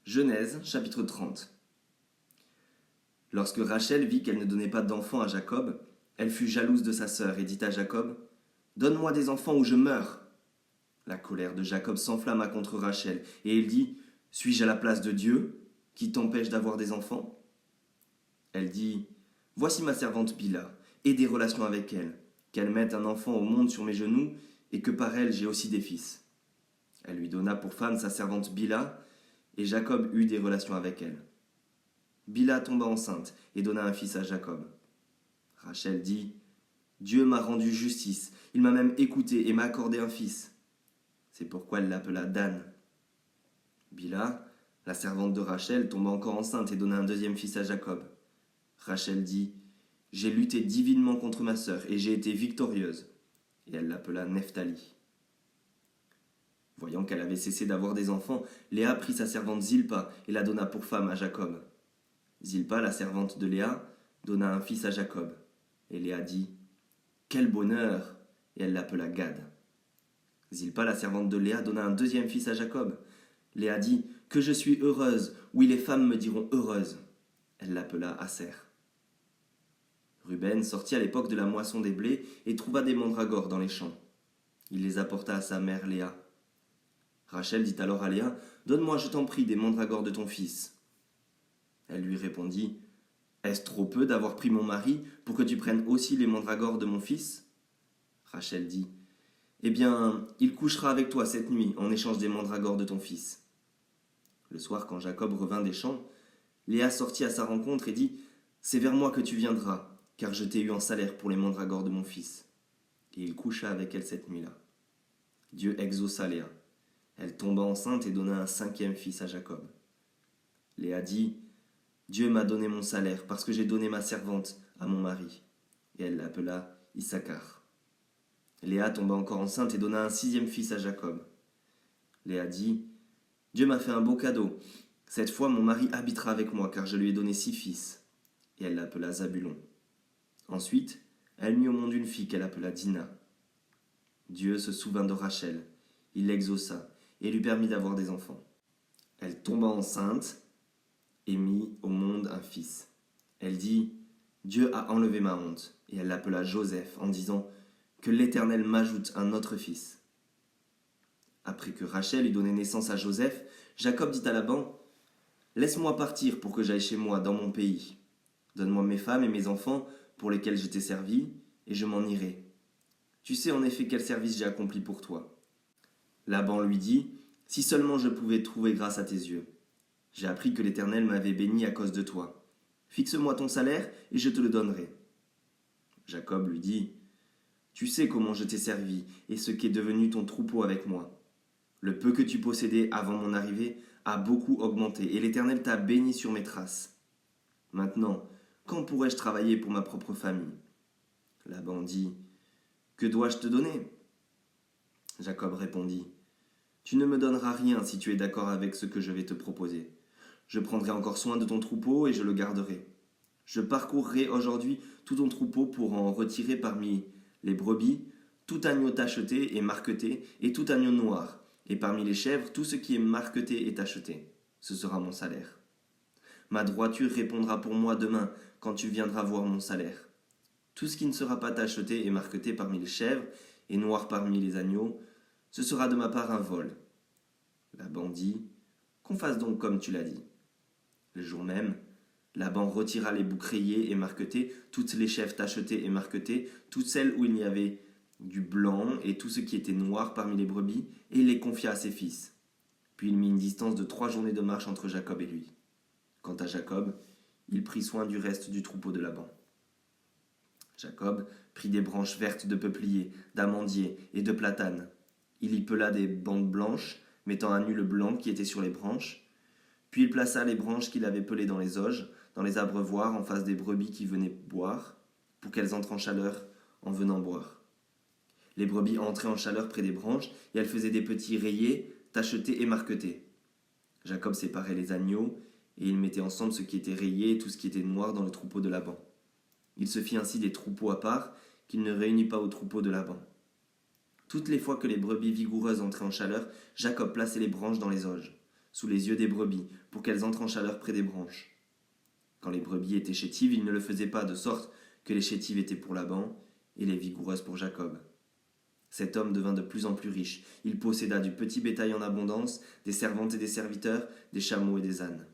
Genèse, chapitre 30. Lorsque Rachel vit qu'elle ne donnait pas d'enfant à Jacob, elle fut jalouse de sa sœur et dit à Jacob : « Donne-moi des enfants ou je meurs. » La colère de Jacob s'enflamma contre Rachel, et il dit : « Suis-je à la place de Dieu, qui t'empêche d'avoir des enfants ?» Elle dit : « Voici ma servante Bila, aie des relations avec elle, qu'elle mette un enfant au monde sur mes genoux, et que par elle j'ai aussi des fils. » Elle lui donna pour femme sa servante Bila, et Jacob eut des relations avec elle. Bila tomba enceinte et donna un fils à Jacob. Rachel dit : « Dieu m'a rendu justice, il m'a même écouté et m'a accordé un fils. » C'est pourquoi elle l'appela Dan. Bila, la servante de Rachel, tomba encore enceinte et donna un deuxième fils à Jacob. Rachel dit : « J'ai lutté divinement contre ma sœur et j'ai été victorieuse. » Et elle l'appela Nephtali. Voyant qu'elle avait cessé d'avoir des enfants, Léa prit sa servante Zilpa et la donna pour femme à Jacob. Zilpa, la servante de Léa, donna un fils à Jacob. Et Léa dit : « Quel bonheur !» Et elle l'appela Gad. Zilpa, la servante de Léa, donna un deuxième fils à Jacob. Léa dit : « Que je suis heureuse, oui, les femmes me diront heureuse. » Elle l'appela Aser. Ruben sortit à l'époque de la moisson des blés et trouva des mandragores dans les champs. Il les apporta à sa mère Léa. Rachel dit alors à Léa : « Donne-moi, je t'en prie, des mandragores de ton fils. » Elle lui répondit : « Est-ce trop peu d'avoir pris mon mari pour que tu prennes aussi les mandragores de mon fils ?» Rachel dit : « Eh bien, il couchera avec toi cette nuit en échange des mandragores de ton fils. » Le soir, quand Jacob revint des champs, Léa sortit à sa rencontre et dit : « C'est vers moi que tu viendras, car je t'ai eu en salaire pour les mandragores de mon fils. » Et il coucha avec elle cette nuit-là. Dieu exauça Léa. Elle tomba enceinte et donna un cinquième fils à Jacob. Léa dit : « Dieu m'a donné mon salaire parce que j'ai donné ma servante à mon mari. » Et elle l'appela Issachar. Léa tomba encore enceinte et donna un sixième fils à Jacob. Léa dit : « Dieu m'a fait un beau cadeau. Cette fois, mon mari habitera avec moi, car je lui ai donné 6 fils. » Et elle l'appela Zabulon. Ensuite, elle mit au monde une fille qu'elle appela Dina. Dieu se souvint de Rachel. Il l'exauça et lui permit d'avoir des enfants. Elle tomba enceinte et mit au monde un fils. Elle dit : « Dieu a enlevé ma honte. » Et elle l'appela Joseph en disant : « Que l'Éternel m'ajoute un autre fils. » Après que Rachel eut donné naissance à Joseph, Jacob dit à Laban : « Laisse-moi partir pour que j'aille chez moi, dans mon pays. Donne-moi mes femmes et mes enfants pour lesquels je t'ai servi, et je m'en irai. Tu sais en effet quel service j'ai accompli pour toi. » Laban lui dit : « Si seulement je pouvais trouver grâce à tes yeux. J'ai appris que l'Éternel m'avait béni à cause de toi. Fixe-moi ton salaire et je te le donnerai. » Jacob lui dit : « Tu sais comment je t'ai servi et ce qu'est devenu ton troupeau avec moi. Le peu que tu possédais avant mon arrivée a beaucoup augmenté et l'Éternel t'a béni sur mes traces. Maintenant, quand pourrais-je travailler pour ma propre famille ? » Laban dit : « Que dois-je te donner ? » Jacob répondit : « Tu ne me donneras rien si tu es d'accord avec ce que je vais te proposer. Je prendrai encore soin de ton troupeau et je le garderai. Je parcourrai aujourd'hui tout ton troupeau pour en retirer parmi les brebis tout agneau tacheté et marqueté et tout agneau noir, et parmi les chèvres tout ce qui est marqueté et tacheté. Ce sera mon salaire. Ma droiture répondra pour moi demain quand tu viendras voir mon salaire. Tout ce qui ne sera pas tacheté et marqueté parmi les chèvres et noir parmi les agneaux, ce sera de ma part un vol. » Laban dit : « Qu'on fasse donc comme tu l'as dit. » Le jour même, Laban retira les boucs rayés et marquetés, toutes les chèvres tachetées et marquetées, toutes celles où il y avait du blanc et tout ce qui était noir parmi les brebis, et il les confia à ses fils. Puis il mit une distance de 3 journées de marche entre Jacob et lui. Quant à Jacob, il prit soin du reste du troupeau de Laban. Jacob prit des branches vertes de peuplier, d'amandier et de platane. Il y pela des bandes blanches, mettant à nu le blanc qui était sur les branches. Puis il plaça les branches qu'il avait pelées dans les auges, dans les abreuvoirs en face des brebis qui venaient boire, pour qu'elles entrent en chaleur en venant boire. Les brebis entraient en chaleur près des branches, et elles faisaient des petits rayés, tachetés et marquetés. Jacob séparait les agneaux, et il mettait ensemble ce qui était rayé et tout ce qui était noir dans le troupeau de Laban. Il se fit ainsi des troupeaux à part, qu'il ne réunit pas au troupeau de Laban. Toutes les fois que les brebis vigoureuses entraient en chaleur, Jacob plaçait les branches dans les auges. sous les yeux des brebis, pour qu'elles entrent en chaleur près des branches. Quand les brebis étaient chétives, il ne le faisait pas, de sorte que les chétives étaient pour Laban et les vigoureuses pour Jacob. Cet homme devint de plus en plus riche. Il posséda du petit bétail en abondance, des servantes et des serviteurs, des chameaux et des ânes.